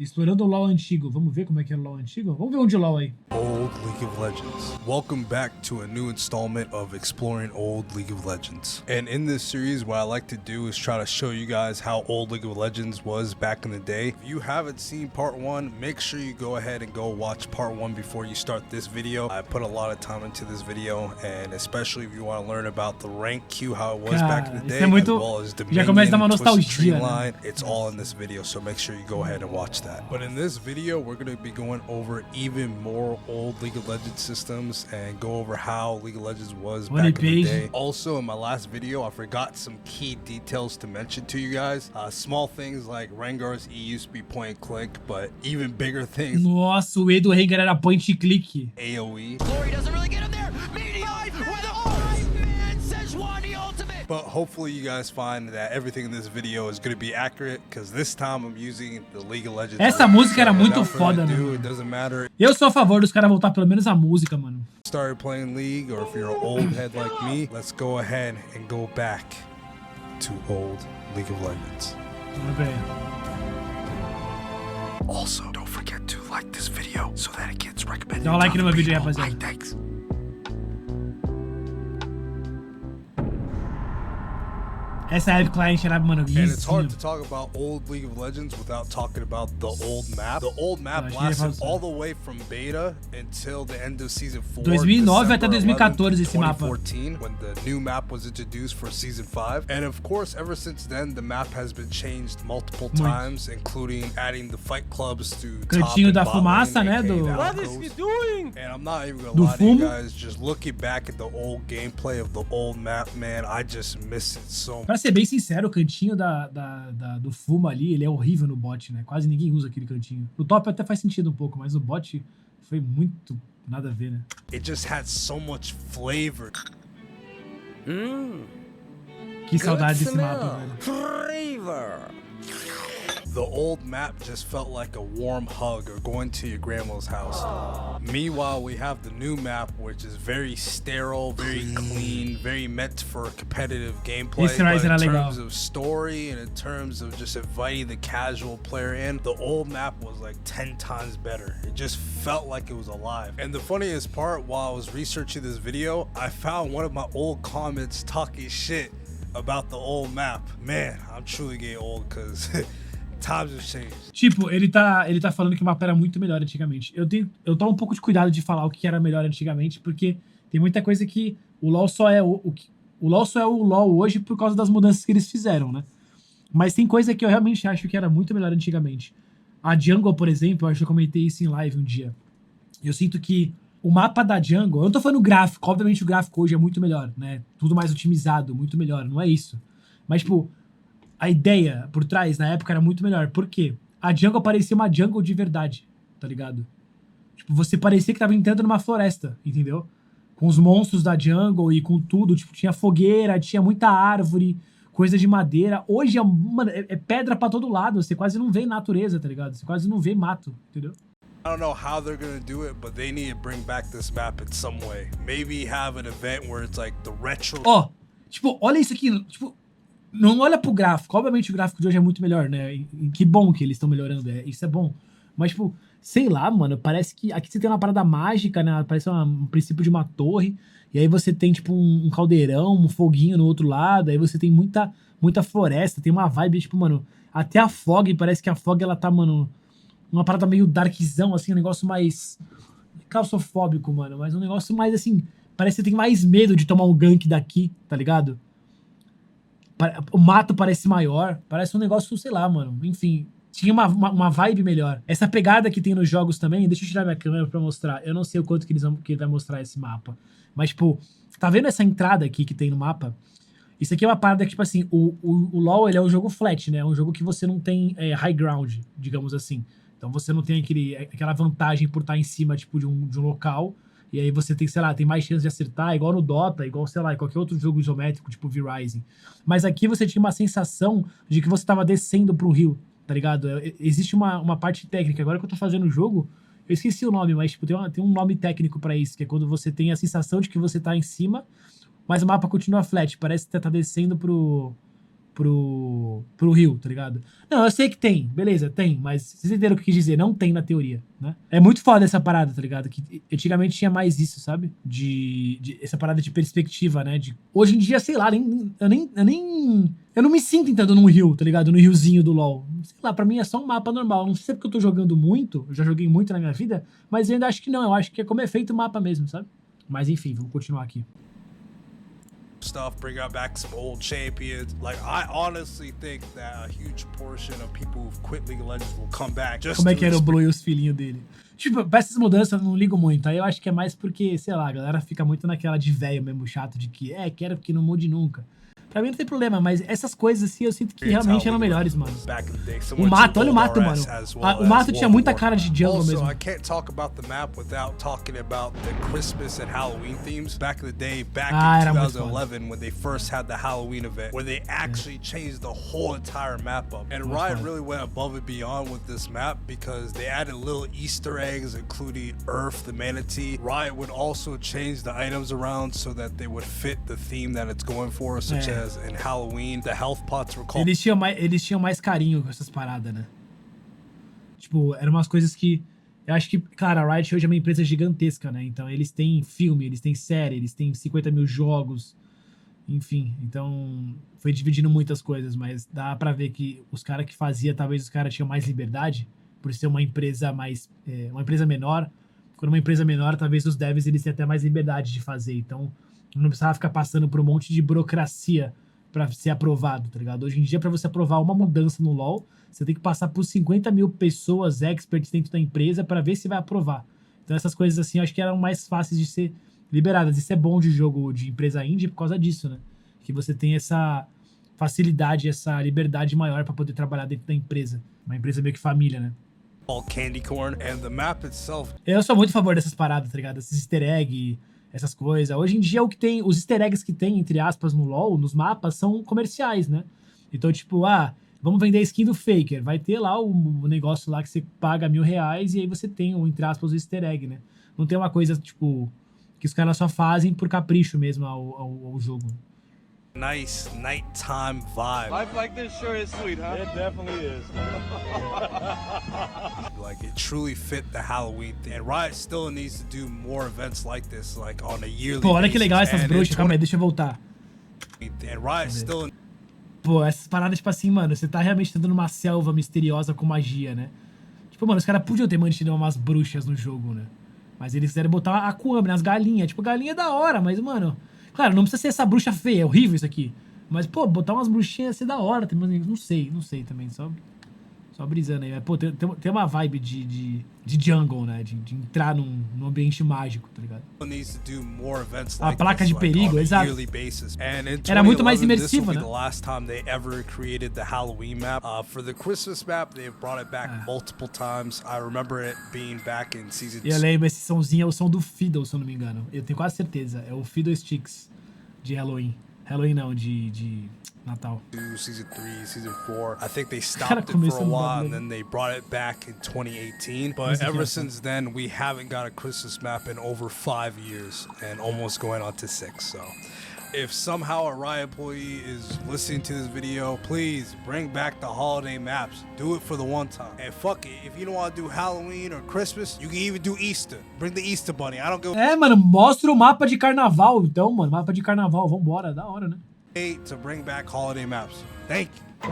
Explorando o LoL antigo. Vamos ver como é que era o LoL antigo? Vamos ver um de LoL aí. Old League of Legends. Welcome back to a new installment of Exploring Old League of Legends. And in this series, what I like to do is try to show you guys how old League of Legends was back in the day. If you haven't seen part 1, make sure you go ahead and go watch part 1 before you start this video. I put a lot of time into this video, and especially if you want to learn about the rank queue, how it was back in the day, as well as Dominion, Twisted Dreamline, it's all in this video, so make sure you go ahead and watch that. But in this video, we're going to be going over even more old League of Legends systems and go over how League of Legends was back in the day. Also, in my last video, I forgot some key details to mention to you guys. Small things like Rengar's E used to be point and click, but even bigger things. Nossa, o E do Rengar era point and click. AoE. Glory doesn't really get him there. But hopefully you guys find that everything in this video is going to be accurate, because this time I'm using the League of Legends. Essa música era muito foda, mano. It doesn't matter. Eu sou a favor dos caras voltar pelo menos a música, mano. Started playing League, or if you're an old head like me, let's go ahead and go back to old League of Legends. Vamos ver. Also, don't forget to like this video so that it gets recommended. Dá um like no meu vídeo aí, rapaziada. Thanks. Essa época a gente era, mano, And it's hard to talk about old League of Legends without talking about the old map. The old map lasted all the way from beta until the end of season 4. 2009 até 2014 esse mapa. 2014, when the new map was introduced for season 5. And of course, ever since then, the map has been changed multiple times, including adding the fight clubs to Cantinho da fumaça, né, do... What is he doing? And I'm not even gonna lie to you guys, just looking back at the old gameplay of the old map, man, I just miss it so much. Pra ser bem sincero, o cantinho do fumo ali, ele é horrível no bot, né? Quase ninguém usa aquele cantinho. No top até faz sentido um pouco, mas o bot foi muito nada a ver, né? It just had so much flavor. Que saudade desse mapa, velho. Flavor. The old map just felt like a warm hug or going to your grandma's house. Meanwhile, we have the new map, which is very sterile, very clean, very meant for competitive gameplay. But in terms of story and in terms of just inviting the casual player in, the old map was like 10 times better. It just felt like it was alive. And the funniest part, while I was researching this video, I found one of my old comments talking shit about the old map. Man, I'm truly getting old because times have changed. Tipo, ele tá falando que o mapa era muito melhor antigamente. Eu tomo um pouco de cuidado de falar o que era melhor antigamente, porque tem muita coisa que o LoL só é o LoL só é o LoL hoje por causa das mudanças que eles fizeram, né? Mas tem coisa que eu realmente acho que era muito melhor antigamente. A Jungle, por exemplo, eu acho que eu comentei isso em live um dia. Eu sinto que o mapa da Jungle, eu não tô falando gráfico, obviamente o gráfico hoje é muito melhor, né? Tudo mais otimizado, muito melhor, não é isso. Mas, tipo, a ideia por trás, na época, era muito melhor. Por quê? A Jungle parecia uma Jungle de verdade, tá ligado? Tipo, você parecia que tava entrando numa floresta, entendeu? Com os monstros da Jungle e com tudo. Tipo, tinha fogueira, tinha muita árvore, coisa de madeira. Hoje, mano, é pedra pra todo lado. Você quase não vê natureza, tá ligado? Você quase não vê mato, entendeu? I don't know how they're gonna do it, but they need to bring back this map in some way. Maybe have an event where it's like the retro... Ó, tipo, olha isso aqui, tipo... Não olha pro gráfico. Obviamente o gráfico de hoje é muito melhor, né? E que bom que eles estão melhorando, isso é bom. Mas, tipo, sei lá, mano, parece que... Aqui você tem uma parada mágica, né? Parece um princípio de uma torre. E aí você tem, tipo, um caldeirão, um foguinho no outro lado. Aí você tem muita floresta. Tem uma vibe, tipo, mano... Até a fog, parece que a fog, ela tá, mano... Uma parada meio darkzão, assim, um negócio mais... claustrofóbico, mano. Mas um negócio mais, assim... Parece que você tem mais medo de tomar um gank daqui, tá ligado? O mato parece maior, parece um negócio, sei lá, mano. Enfim, tinha uma vibe melhor. Essa pegada que tem nos jogos também, deixa eu tirar minha câmera pra mostrar. Eu não sei o quanto que ele vai mostrar esse mapa. Mas, tipo, tá vendo essa entrada aqui que tem no mapa? Isso aqui é uma parada que, tipo assim, o LoL, ele é um jogo flat, né? É um jogo que você não tem high ground, digamos assim. Então você não tem aquela vantagem por estar em cima, tipo, de um local. E aí você tem, sei lá, tem mais chance de acertar, igual no Dota, igual, sei lá, em qualquer outro jogo isométrico, tipo V-Rising. Mas aqui você tinha uma sensação de que você tava descendo pro rio, tá ligado? Existe uma parte técnica. Agora que eu tô fazendo o jogo, eu esqueci o nome, mas tipo, tem um nome técnico pra isso, que é quando você tem a sensação de que você tá em cima, mas o mapa continua flat. Parece que você tá descendo pro pro Rio, tá ligado? Não, eu sei que tem, beleza, tem, mas vocês entenderam o que eu quis dizer? Não tem na teoria, né? É muito foda essa parada, tá ligado? Que antigamente tinha mais isso, sabe? Essa parada de perspectiva, né? Hoje em dia, sei lá, eu não me sinto entrando num rio, tá ligado? No riozinho do LoL. Sei lá, pra mim é só um mapa normal. Não sei se é porque eu tô jogando muito, eu já joguei muito na minha vida, mas eu ainda acho que não, eu acho que é como é feito o mapa mesmo, sabe? Mas enfim, vamos continuar aqui. Stuff, bring out back some old champions. Like, I honestly think that a huge portion of people who've quit League of Legends will come back just Como é que era o Blue e os filhinhos dele? Tipo, pra essas mudanças eu não ligo muito. Aí eu acho que é mais porque, sei lá, a galera fica muito naquela de velho mesmo chato, de que, quero que não mude nunca. Pra mim não tem problema, mas essas coisas assim eu sinto que realmente eram melhores, mano. O mato, olha o mato, mano. O mato tinha muita cara de jungle mesmo. I can't talk about the map without talking about the Christmas and Halloween themes. Back in the day, back in 2011, when they first had the Halloween event, where they actually changed the whole entire map up. And Riot really went above and beyond with this map because they added little Easter eggs, including Earth, the manatee. Riot would also change the items around so that they would fit the theme that it's going for, such as in Halloween, the health pots were called. Eles tinham mais carinho com essas paradas, né? Tipo, eram umas coisas que eu acho que, claro, a Riot hoje é uma empresa gigantesca, né? Então eles têm filme, eles têm série, eles têm 50 mil jogos, enfim. Então foi dividindo muitas coisas, mas dá pra ver que os caras que fazia, talvez os caras tinham mais liberdade por ser uma empresa uma empresa menor. Quando uma empresa menor, talvez os devs eles têm até mais liberdade de fazer. Então não precisava ficar passando por um monte de burocracia pra ser aprovado, tá ligado? Hoje em dia, pra você aprovar uma mudança no LoL, você tem que passar por 50 mil pessoas, experts dentro da empresa pra ver se vai aprovar. Então essas coisas assim, eu acho que eram mais fáceis de ser liberadas. Isso é bom de jogo de empresa indie por causa disso, né? Que você tem essa facilidade, essa liberdade maior pra poder trabalhar dentro da empresa. Uma empresa meio que família, né? Candy corn and the map itself. Eu sou muito a favor dessas paradas, tá ligado? Esses easter egg, essas coisas. Hoje em dia, o que tem, os easter eggs que tem, entre aspas, no LoL, nos mapas, são comerciais, né? Então, tipo, vamos vender a skin do Faker. Vai ter lá o negócio lá que você paga R$1.000 e aí você tem, entre aspas, o easter egg, né? Não tem uma coisa, tipo, que os caras só fazem por capricho mesmo ao jogo. Nice nighttime vibe. Life like this sure is sweet, huh? It definitely is. Like, it truly fit the Halloween thing. And Riot still needs to do more events like this, like on a yearly basis. Pô, olha que legal essas bruxas. Calma aí, deixa eu voltar. And Riot still... Pô, essas paradas, tipo assim, mano, você tá realmente andando numa selva misteriosa com magia, né? Tipo, mano, os caras podiam ter mantido umas bruxas no jogo, né? Mas eles quiseram botar a Kwame, as galinhas. Tipo, galinha é da hora, mas, mano... Claro, não precisa ser essa bruxa feia, é horrível isso aqui. Mas, pô, botar umas bruxinhas ia ser da hora. Não sei também, só brisando aí. Mas, pô, tem uma vibe de jungle, né? De entrar num ambiente mágico, tá ligado? A placa de perigo, exato. Era muito mais imersiva, né? E eu lembro, esse somzinho é o som do Fiddle, se eu não me engano. Eu tenho quase certeza. É o Fiddle Sticks de Halloween. Halloween não, de Natal. Season 3, Season 4. I think they stopped it for a while and then they brought it back in 2018. But ever since then, we haven't got a Christmas map in over 5 years and almost going on to 6. So if somehow a Riot employee is listening to this video, please bring back the holiday maps. Do it for the one time. And fuck it, if you don't want to do Halloween or Christmas, you can even do Easter. Bring the Easter bunny. I don't go... mano, mostra o mapa de carnaval, então, mano. Mapa de carnaval, vambora, da hora, né? To bring back holiday maps. Thank you.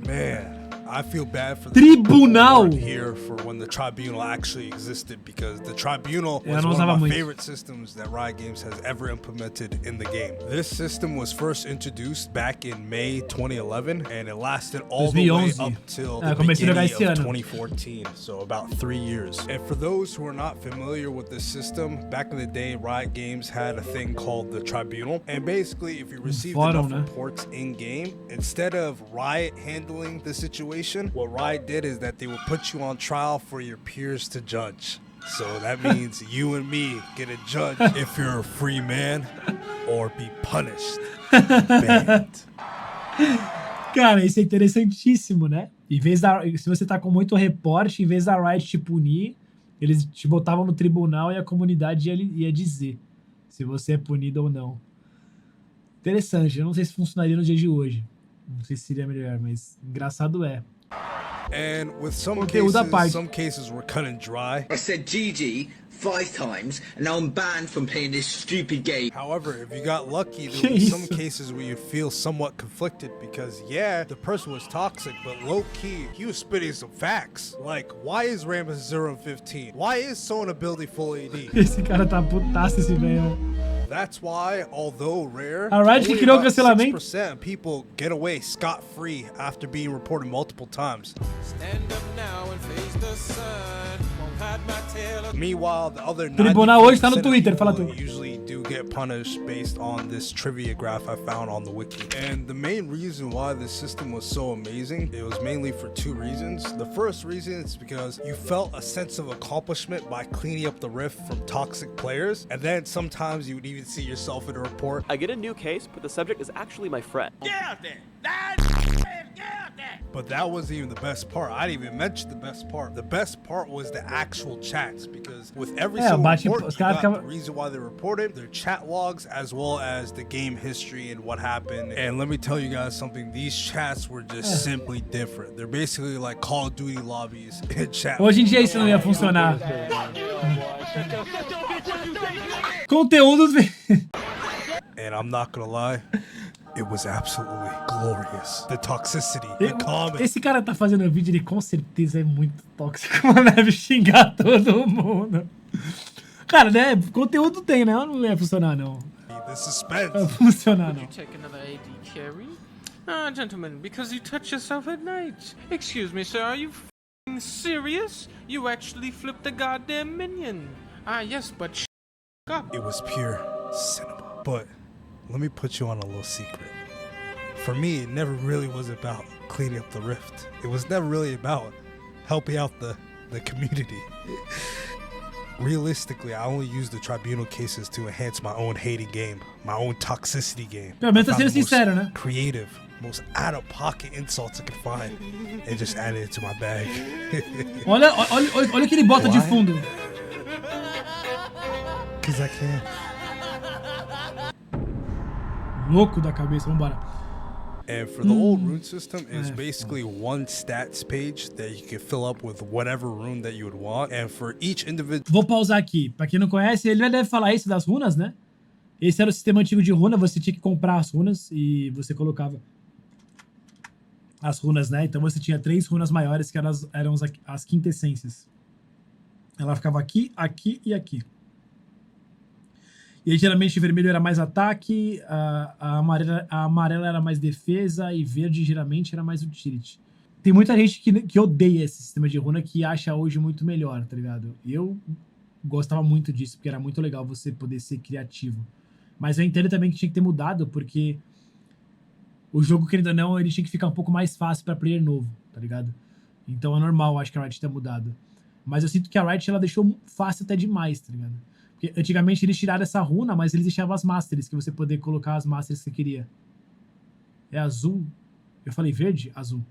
Man, I feel bad for the tribunal here for when the tribunal actually existed, because the tribunal was one of my favorite systems that Riot Games has ever implemented in the game. This system was first introduced back in May 2011 and it lasted all the way up till the beginning of 2014, so about 3 years. And for those who are not familiar with this system, back in the day Riot Games had a thing called the tribunal, and basically if you received enough reports in game, instead of Riot handling the situation, what Riot did is that they would put you on trial for your peers to judge. So that means you and me get a judge if you're a free man or be punished. Banned. Cara, isso é interessantíssimo, né? Se você tá com muito reporte, em vez da Riot te punir, eles te botavam no tribunal e a comunidade ia dizer se você é punido ou não. Interessante, eu não sei se funcionaria no dia de hoje. Não sei se seria melhor, mas engraçado é. And with some Conteúdo à parte. cases were cut and dry. I said GG 5 times, and now I'm banned from playing this stupid game. However, if you got lucky, there Que were some isso? cases where you'd feel somewhat conflicted because, yeah, the person was toxic, but low-key, he was spitting some facts. Like, why is Rammus 0 and 15? Why is Sona ability full AD? Esse cara tá putaço, esse velho. That's why, although rare, A Riot only criou about cancelamento. 6% of people get away scot-free after being reported multiple times. Stand up now and face the sun. Won't hide my tail. Meanwhile, the other Tribunal hoje tá no 94% of Twitter, fala people tu. usually do get punished based on this trivia graph I found on the wiki. And the main reason why this system was so amazing, it was mainly for 2 reasons. The first reason is because you felt a sense of accomplishment by cleaning up the rift from toxic players, and then sometimes you would even see yourself in a report. I get a new case, but the subject is actually my friend. But that wasn't even the best part. I didn't even mention the best part. The best part was the actual chats, because with every single bate- report, os you caras got ficam- the reason why they reported, their chat logs, as well as the game history and what happened. And let me tell you guys something, these chats were just simply different. They're basically like Call of Duty lobbies in chat. Hoje em dia isso não ia funcionar. Conteúdos. And I'm not gonna lie, it was absolutely glorious. The toxicity, the comment. Esse cara tá fazendo vídeo, ele com certeza é muito tóxico, mano. Deve xingar todo mundo. Cara, né? Conteúdo tem, né? Não ia funcionar, não. The suspense. Não ia funcionar, não. Take another AD carry? Ah, gentlemen, because you touch yourself at night. Excuse me, sir, are you f***ing serious? You actually flipped the goddamn minion. Ah, yes, but up. It was pure cinema. But let me put you on a little secret. For me, it never really was about cleaning up the rift. It was never really about helping out the community. Realistically, I only used the tribunal cases to enhance my own hating game, my own toxicity game. Pelo menos I tá found sendo the most sincero, né? creative, most out-of-pocket insults I could find, and just added it to my bag. Olha o que ele bota de Why? fundo. Because I can. Louco da cabeça, vambora. And for the old rune system, it's basically one stats page that you can fill up with whatever rune that you would want. And for each individual... Vou pausar aqui. Pra quem não conhece, ele deve falar isso das runas, né? Esse era o sistema antigo de runa, você tinha que comprar as runas e você colocava as runas, né? Então você tinha 3 runas maiores que eram as quintessências. Ela ficava aqui, aqui e aqui. E aí, geralmente, vermelho era mais ataque, a amarela era mais defesa e verde, geralmente, era mais utility. Tem muita gente que odeia esse sistema de runa, que acha hoje muito melhor, tá ligado? Eu gostava muito disso, porque era muito legal você poder ser criativo. Mas eu entendo também que tinha que ter mudado, porque o jogo, querendo ou não, ele tinha que ficar um pouco mais fácil pra player novo, tá ligado? Então é normal, acho que a Riot ter mudado. Mas eu sinto que a Riot, ela deixou fácil até demais, tá ligado? Porque antigamente eles tiraram essa runa, mas eles deixavam as Masters, que você poder colocar as Masters que você queria. É azul? Eu falei verde? Azul.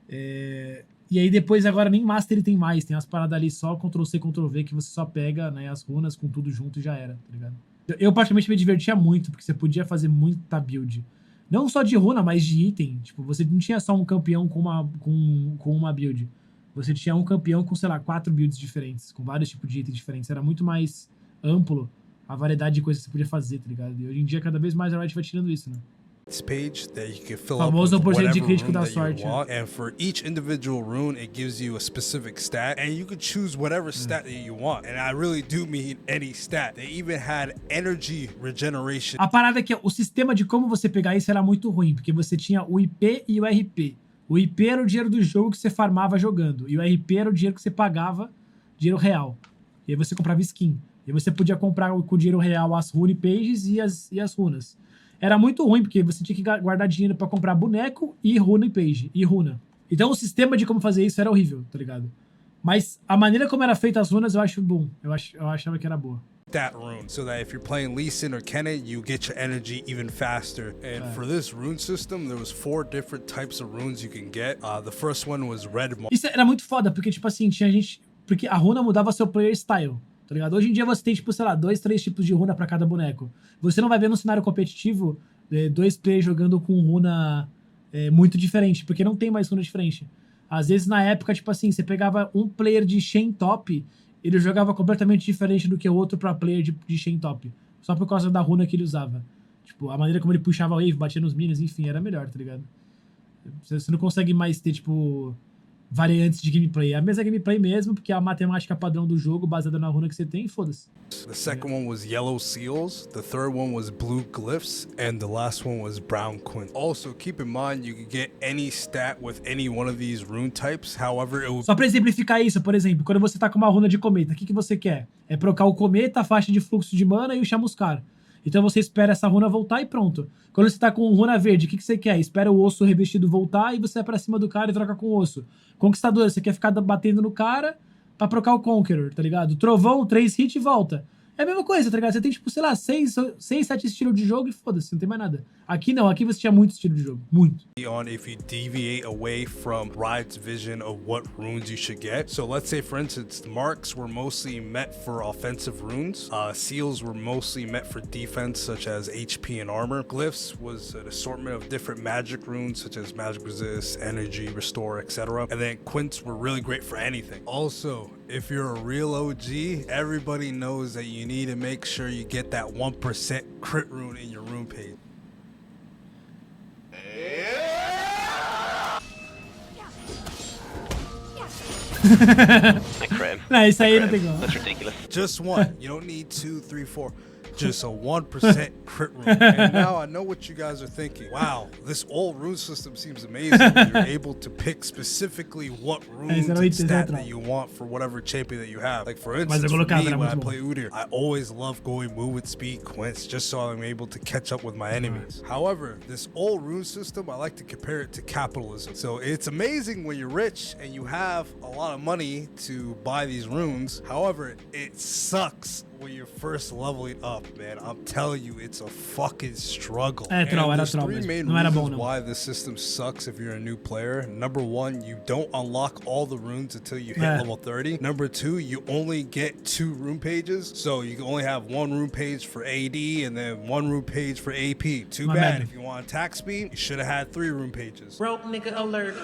E aí depois agora nem Master tem mais, tem as paradas ali só Ctrl-C, Ctrl-V, que você só pega, né, as runas com tudo junto e já era, tá ligado? Eu particularmente me divertia muito, porque você podia fazer muita build. Não só de runa, mas de item. Tipo, você não tinha só um campeão com uma build. Você tinha um campeão com, sei lá, 4 builds diferentes, com vários tipos de itens diferentes. Era muito mais amplo a variedade de coisas que você podia fazer, tá ligado? E hoje em dia, cada vez mais a Riot vai tirando isso, né? Page that you can fill Famoso up with porcento de whatever crítico rune da that you sorte, want. And for each individual rune, it gives you a specific stat, and you can choose whatever stat that you want. And I really do mean any stat. They even had energy regeneration. A parada é que o sistema de como você pegar isso era muito ruim, porque você tinha o IP e o RP. O IP era o dinheiro do jogo que você farmava jogando, e o RP era o dinheiro que você pagava, dinheiro real. E aí você comprava skin. E você podia comprar com o dinheiro real as rune pages e as runas. Era muito ruim, porque você tinha que guardar dinheiro pra comprar boneco e rune page, e runa. Então o sistema de como fazer isso era horrível, tá ligado? Mas a maneira como era feita as runas eu acho bom. Eu achava que era boa. That rune, so that if you're playing Lee Sin or Kennen, you get your energy even faster. And for this rune system, there was 4 different types of runes you can get. The first one was red. Isso era muito foda, porque tipo assim, tinha gente... Porque a runa mudava seu player style, tá ligado? Hoje em dia você tem, tipo, sei lá, 2, 3 tipos de runa pra cada boneco. Você não vai ver no cenário competitivo dois players jogando com runa muito diferente, porque não tem mais runa diferente. Às vezes, na época, tipo assim, você pegava um player de Shen top, ele jogava completamente diferente do que o outro pra player de Shen top. Só por causa da runa que ele usava. Tipo, a maneira como ele puxava a wave, batia nos minions, enfim, era melhor, tá ligado? Você não consegue mais ter, tipo, variantes de gameplay. É a mesma gameplay mesmo, porque é a matemática padrão do jogo, baseada na runa que você tem, e foda-se. The second one was yellow seals, the third one was blue glyphs, and the last one was brown quints. Also, keep in mind you can get any stat with any one of these rune types, however it will... Só pra exemplificar isso, por exemplo, quando você tá com uma runa de cometa, o que você quer? É trocar o cometa, a faixa de fluxo de mana e o chamuscar. Então você espera essa runa voltar e pronto. Quando você tá com runa verde, o que você quer? Espera o osso revestido voltar e você vai pra cima do cara e troca com o osso. Conquistador, você quer ficar batendo no cara pra trocar o Conqueror, tá ligado? Trovão, 3 hits e volta. É a mesma coisa, tá ligado? Você tem, tipo, sei lá, 6, 7 estilos de jogo e foda-se, não tem mais nada. Aqui não, aqui você tinha muito estilo de jogo. Muito. On if you deviate away from Riot's vision of what runes you should get. So let's say, for instance, the marks were mostly meant for offensive runes. Seals were mostly meant for defense, such as HP and armor. Glyphs was an assortment of different magic runes, such as magic resist, energy, restore, etc. And then quints were really great for anything. Also, if you're a real OG, everybody knows that you need to make sure you get that 1% crit rune in your rune page. I crit him. Não, isso aí não tem como. That's ridiculous. Just one. You don't need 2, 3, 4. Just a 1% crit rune. And now I know what you guys are thinking. Wow, this old rune system seems amazing. You're able to pick specifically what runes and stat that you want for whatever champion that you have. Like for instance, for me, when I play Udyr, I always love going movement speed quints just so I'm able to catch up with my enemies. However, this old rune system, I like to compare it to capitalism. So it's amazing when you're rich and you have a lot of money to buy these runes. However, it sucks when you're first leveling up, man. I'm telling you, it's a fucking struggle. And there's three main reasons why this system sucks if you're a new player. Number one, you don't unlock all the runes until you hit level 30. Number two, you only get 2 rune pages. So you can only have 1 rune page for AD and then 1 rune page for AP. Too bad. If you want attack speed, you should have had 3 rune pages. Broke nigga alert.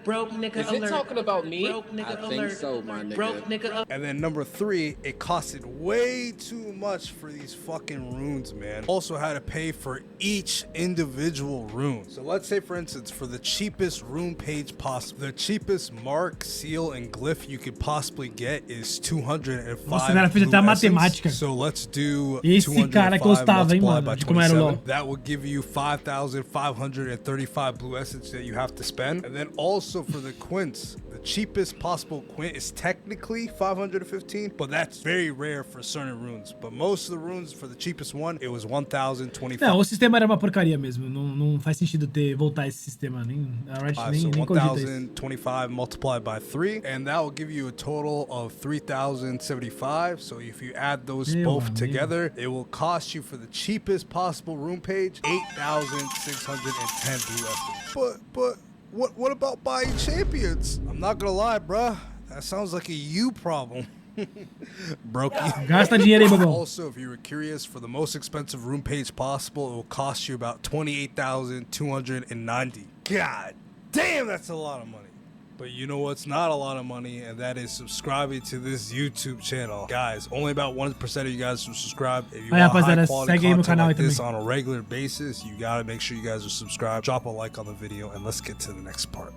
Broke nigga alert. Is it talking about me? Broke nigga alert. I think so, my nigga. Broke nigga alert. And then number 3, it costed way too much for these fucking runes, man. Also had to pay for each individual rune. So let's say, for instance, for the cheapest rune page possible, the cheapest mark, seal, and glyph you could possibly get is 205. Nossa, cara, fez até a matemática. So let's do Esse cara gostava, hein, mano, de como era o LoL. That will give you 5,535 blue essence that you have to spend. And then also for the quints, the cheapest possible quint is technically 515, but that's very rare for certain runes. But most of the runes for the cheapest one, it was 1,025. Não, o sistema era uma porcaria mesmo. Não faz sentido voltar esse sistema. A Riot nem cogita isso. 1,025 multiplied by 3, and that will give you a total of 3,075. So if you add those both together, it will cost you for the cheapest possible rune page 8,610 blue essence. But what about buying champions? I'm not gonna lie, bruh. That sounds like a you problem. Brokey. Gasta dinheiro aí, bobão. Also, if you were curious, for the most expensive rune page possible, it will cost you about 28,290. God damn, that's a lot of money. But you know what's not a lot of money, and that is subscribing to this YouTube channel. Guys, only about 1% of you guys will subscribe. If you want high quality content like this on a regular basis, you gotta make sure you guys are subscribed. Drop a like on the video, and let's get to the next part.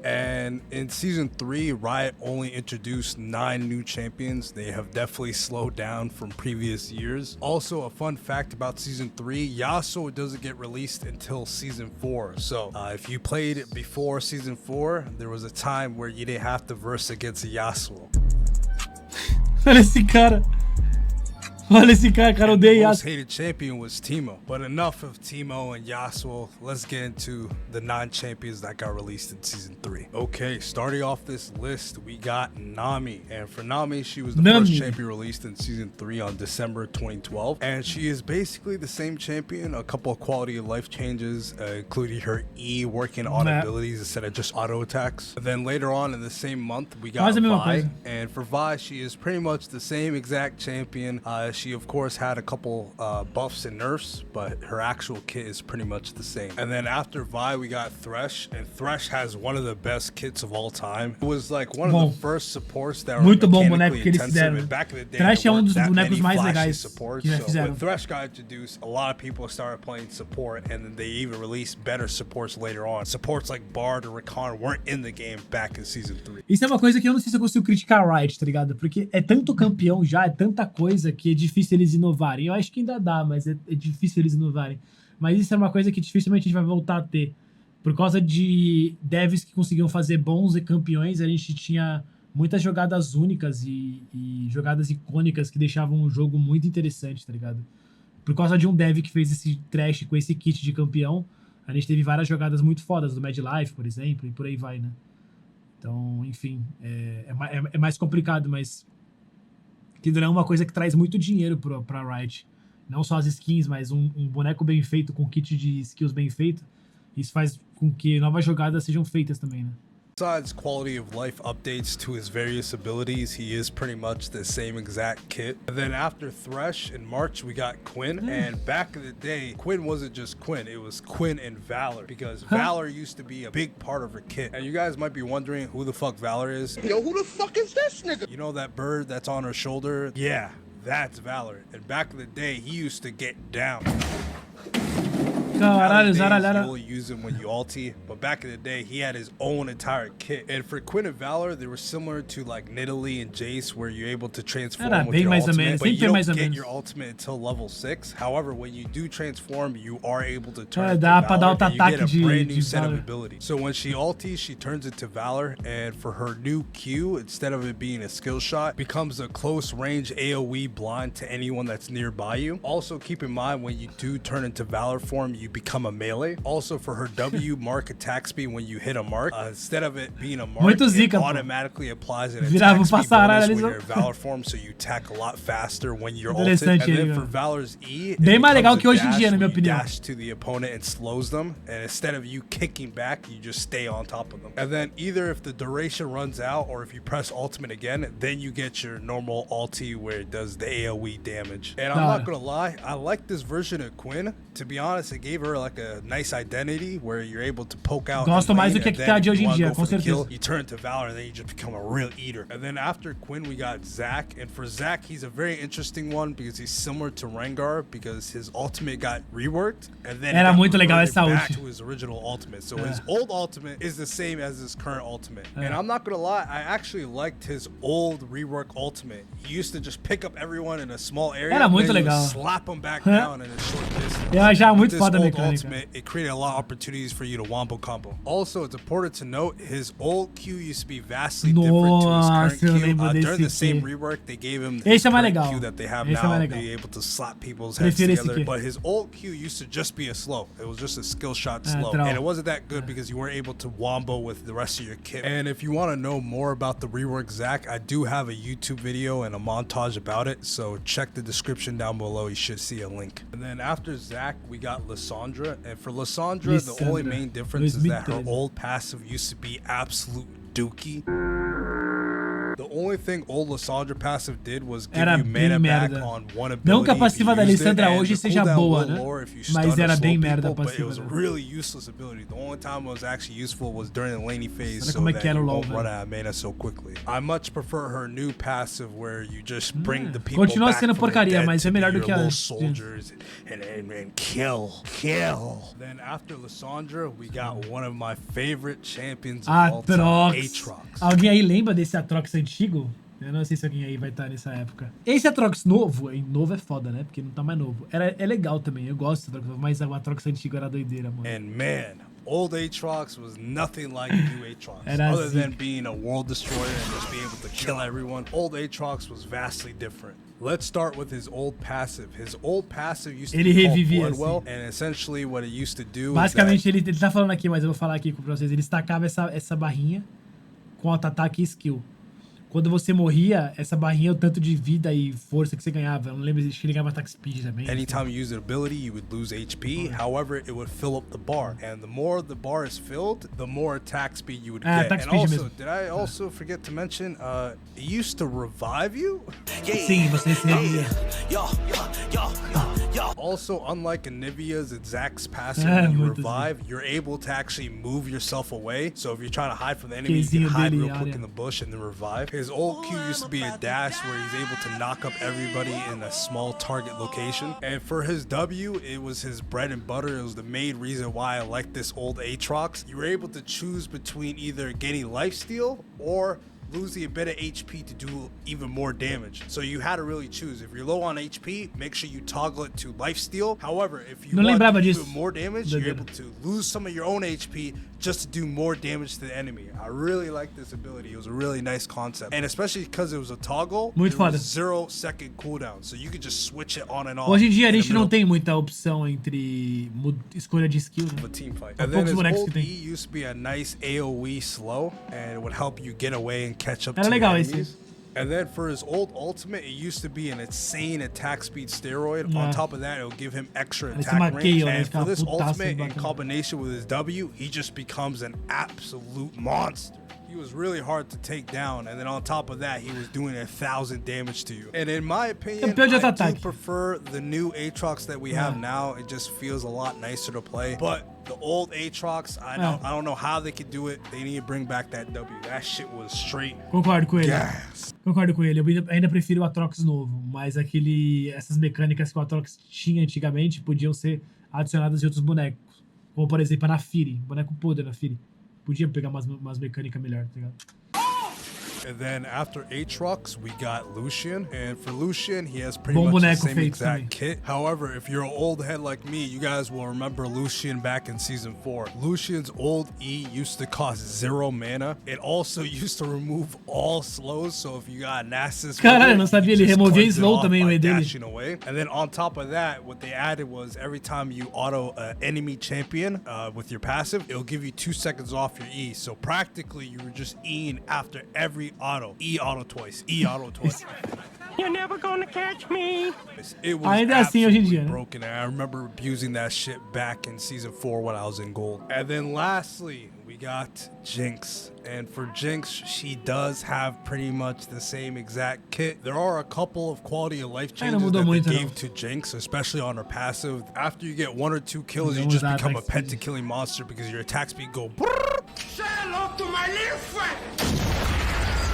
And in Season 3, Riot only introduced 9 new champions. They have definitely slowed down from previous years. Also, a fun fact about Season 3, Yasuo doesn't get released until Season 4. So, if you played it before Season 4, there was a time where you didn't have to verse against Yasuo. Olha esse cara. Olha esse cara, odeia The Yasuo. most hated champion was Teemo. But enough of Teemo and Yasuo. Let's get into the 9 champions that got released in Season 3. Okay, starting off this list, we got Nami. And for Nami, she was the first champion released in Season 3 on December 2012. And she is basically the same champion. A couple of quality of life changes, including her E working on abilities instead of just auto attacks. And then later on in the same month, we got Vi. And for Vi, she is pretty much the same exact champion. She of course had a couple buffs and nerfs, but her actual kit is pretty much the same. And then after Vi, we got Thresh, and Thresh has one of the best kits of all time. It was like one of the first supports that muito were bom boneco mechanically que eles intensive. fizeram. And back in the day, Thresh é there weren't dos that bonecos many mais flashy legais supports. que já So fizeram. when Thresh got introduced, a lot of people started playing support, and then they even released better supports later on. Supports like Bard or Rakan weren't in the game back in Season 3. Isso é uma coisa que eu não sei se eu consigo criticar a Riot, tá ligado? Porque é tanto campeão já, é tanta coisa que é difícil eles inovarem. Eu acho que ainda dá, mas é difícil eles inovarem. Mas isso é uma coisa que dificilmente a gente vai voltar a ter. Por causa de devs que conseguiam fazer bons e campeões, a gente tinha muitas jogadas únicas e jogadas icônicas que deixavam o jogo muito interessante, tá ligado? Por causa de um dev que fez esse trash com esse kit de campeão, a gente teve várias jogadas muito fodas, do Mad Life, por exemplo, e por aí vai, né? Então, enfim, é mais complicado, mas que é uma coisa que traz muito dinheiro pra Riot. Não só as skins, mas um boneco bem feito com kit de skills bem feito. Isso faz com que novas jogadas sejam feitas também, né? Besides quality of life updates to his various abilities, he is pretty much the same exact kit. And then after Thresh in March, we got Quinn. And back in the day, Quinn wasn't just Quinn, it was Quinn and Valor, because Valor used to be a big part of her kit. And you guys might be wondering who the fuck Valor is. Yo, who the fuck is this nigga? You know that bird that's on her shoulder? Yeah, that's Valor. And back in the day, he used to get down. Caralho, you only use him when you ulti, but back in the day, he had his own entire kit. And for Quinn and Valor, they were similar to like Nidalee and Jace, where you're able to transform with your ultimate, but you don't get your ultimate until level 6. However, when you do transform, you are able to turn into Valor, and you get a brand new set of abilities. So when she ultis, she turns into Valor, and for her new Q, instead of it being a skill shot, becomes a close range AoE blind to anyone that's nearby you. Also, keep in mind, when you do turn into Valor form, you become a melee. Also, for her W, mark attack speed when you hit a mark. Instead of it being a mark, it automatically applies an attack speed bonus when you're Valor form, so you attack a lot faster when you're ulted. And then for Valor's E, it dash to the opponent and slows them. And instead of you kicking back, you just stay on top of them. And then either if the duration runs out or if you press ultimate again, then you get your normal ulti where it does the AoE damage. And I'm not gonna lie, I like this version of Quinn. To be honest, it gave her like a nice identity where you're able to poke out. Gosto mais do que tá de hoje em dia, com certeza. You turn to Valor and then you just become a real eater. And then after Quinn, we got Zac. And for Zac, he's a very interesting one because he's similar to Rengar because his ultimate got reworked and then era muito legal essa back to his original ultimate. So his old ultimate is the same as his current ultimate. And I'm not gonna lie, I actually liked his old rework ultimate. He used to just pick up everyone in a small area era muito and then legal. Slap them back down in a short distance. Eu achava muito foda a mecânica. Ultimate, it created a lot of opportunities for you to wombo combo. Also, it's important to note his old Q used to be vastly different to his current Q. During the same rework, they gave him the current Q that they have now, being able to slap people's heads together. But his old Q used to just be a slow. It was just a skill shot slow. And it wasn't that good because you weren't able to wombo with the rest of your kit. And if you want to know more about the rework Zac, I do have a YouTube video and a montage about it. So check the description down below. You should see a link. And then after Zac, we got Lissandra. And for Lissandra, the only main difference is that her old passive used to be absolute dookie. The only thing old Lissandra passive did was give you mana back on one ability. Não que a passiva da Lissandra hoje seja boa, né? Mas era bem merda a passiva. But it was a really useless ability. The only time it was actually useful was during the laning phase, so that you won't run out of mana so quickly. I much prefer her new passive where you just bring the people back from the dead to be your little soldiers and kill. Then after Lissandra, we got one of my favorite champions of all time, Aatrox. Alguém aí lembra desse Aatrox antigo? Eu não sei se alguém aí vai estar nessa época. Esse Aatrox novo é foda, né? Porque não tá mais novo. É legal também, eu gosto do Aatrox novo, mas o Aatrox antigo era doideira, mano. And man, old Aatrox was nothing like new Aatrox. Other than being a world destroyer and just being able to kill everyone, old Aatrox was vastly different. Let's start with his old passive. His old passive used to be called Bloodwell, and essentially what it used to do basicamente, ele tá falando aqui, mas eu vou falar aqui pra vocês. Ele destacava essa barrinha com auto-ataque e skill. quando você morria, essa barrinha é o tanto de vida e força que você ganhava. Eu não lembro se ele ganhava attack speed também. Anytime you use an ability, you would lose HP. However, it would fill up the bar. And the more the bar is filled, the more attack speed you would get. Attack And speed also, mesmo. did I also forget to mention, it used to revive you? Sim, você se revia. Also, unlike Anivia's and Zack's passive, Ah, when you muito revive, you're able to actually move yourself away. So if you're trying to hide from the enemy, you Quezinho can hide dele, real quick área. in the bush and then revive. His old Q used to be a dash where he's able to knock up everybody in a small target location. And for his W, it was his bread and butter. It was the main reason why I like this old Aatrox. You were able to choose between either getting lifesteal or losing a bit of HP to do even more damage. So you had to really choose. If you're low on HP, make sure you toggle it to lifesteal. However, if you Não want lembrava to do disso. more damage, you're able to lose some of your own HP just to do more damage to the enemy. I really like this ability. It was a really nice concept. And especially because it was a toggle, Muito there foda. was 0-second cooldown. So you could just switch it on and off. Hoje em dia a in the gente não middle tem muita opção entre escolha de skill, of a né? team fight. Há And then poucos his bonecos old que E tem. used to be a nice AoE slow, and it would help you get away and catch up Era to legal your esse. enemies. And then for his old ultimate, it used to be an insane attack speed steroid. Yeah. On top of that, it'll give him extra Esse attack range. maqueio, né? And for Ficava this putaço ultimate, in batendo. combination with his W, he just becomes an absolute monster. He was really hard to take down, and then on top of that, he was doing 1,000 damage to you. And in my opinion, Campeão de I do ataque. prefer the new Aatrox that we have now. It just feels a lot nicer to play. But the old Aatrox, I don't know how they could do it. They need to bring back that W. That shit was straight Concordo com ele. gas. Concordo com ele. Eu ainda prefiro o Aatrox novo, mas essas mecânicas que o Aatrox tinha antigamente podiam ser adicionadas em outros bonecos. Como, por exemplo, a Naafiri. Boneco podre, Naafiri. Podia pegar umas mecânicas melhor, tá ligado? And then after Aatrox, we got Lucian. And for Lucian, he has pretty Bom much the boneco same feito exact também. kit. However, if you're an old head like me, you guys will remember Lucian back in Season 4. Lucian's old E used to cost 0 mana. It also used to remove all slows, so if you got Nasus... Caralho, eu não sabia, ele removia slow também, o E dele. Away. And then on top of that, what they added was every time you auto enemy champion with your passive, it'll give you 2 seconds off your E. So practically, you were just Eing after every auto. E auto twice. E auto twice. You're never gonna catch me. It was Ainda é assim hoje em absolutely dia, né? broken. And I remember abusing that shit back in Season 4 when I was in gold. And then lastly, we got Jinx. And for Jinx, she does have pretty much the same exact kit. There are a couple of quality of life changes mudou that they muito, gave não. to Jinx, especially on her passive. After you get 1 or 2 kills, you Não just usar become a attack speed. pentakilling monster because your attack speed go... Say hello to my little friend.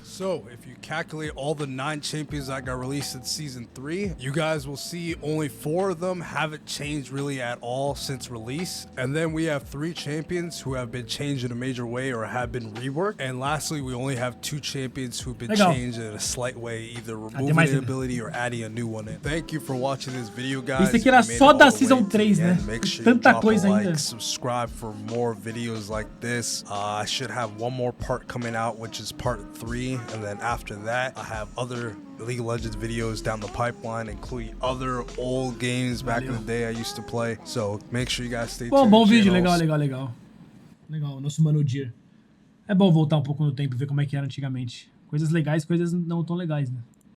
So, if you calculate all the 9 champions that got released in Season 3, you guys will see only 4 of them haven't changed really at all since release. And then we have 3 champions who have been changed in a major way or have been reworked. And lastly, we only have 2 champions who've been Legal. changed in a slight way, either tem removing mais an ainda. ability or adding a new one in. Thank you for watching this video, guys. Esse aqui era If you made só it da all the Season way to the 3, né? end, Make sure you Tanta drop coisa a like, ainda. subscribe for more videos like this. I should have one more part coming out, which is part 3, and then after that I have other League of Legends videos down the pipeline, including other old games back in the day I used to play. So make sure you guys stay tuned. Bom vídeo, channels. legal. Legal, nosso Mano Deer. É bom voltar um pouco no tempo e ver como é que era antigamente. Coisas legais, coisas não tão legais, né?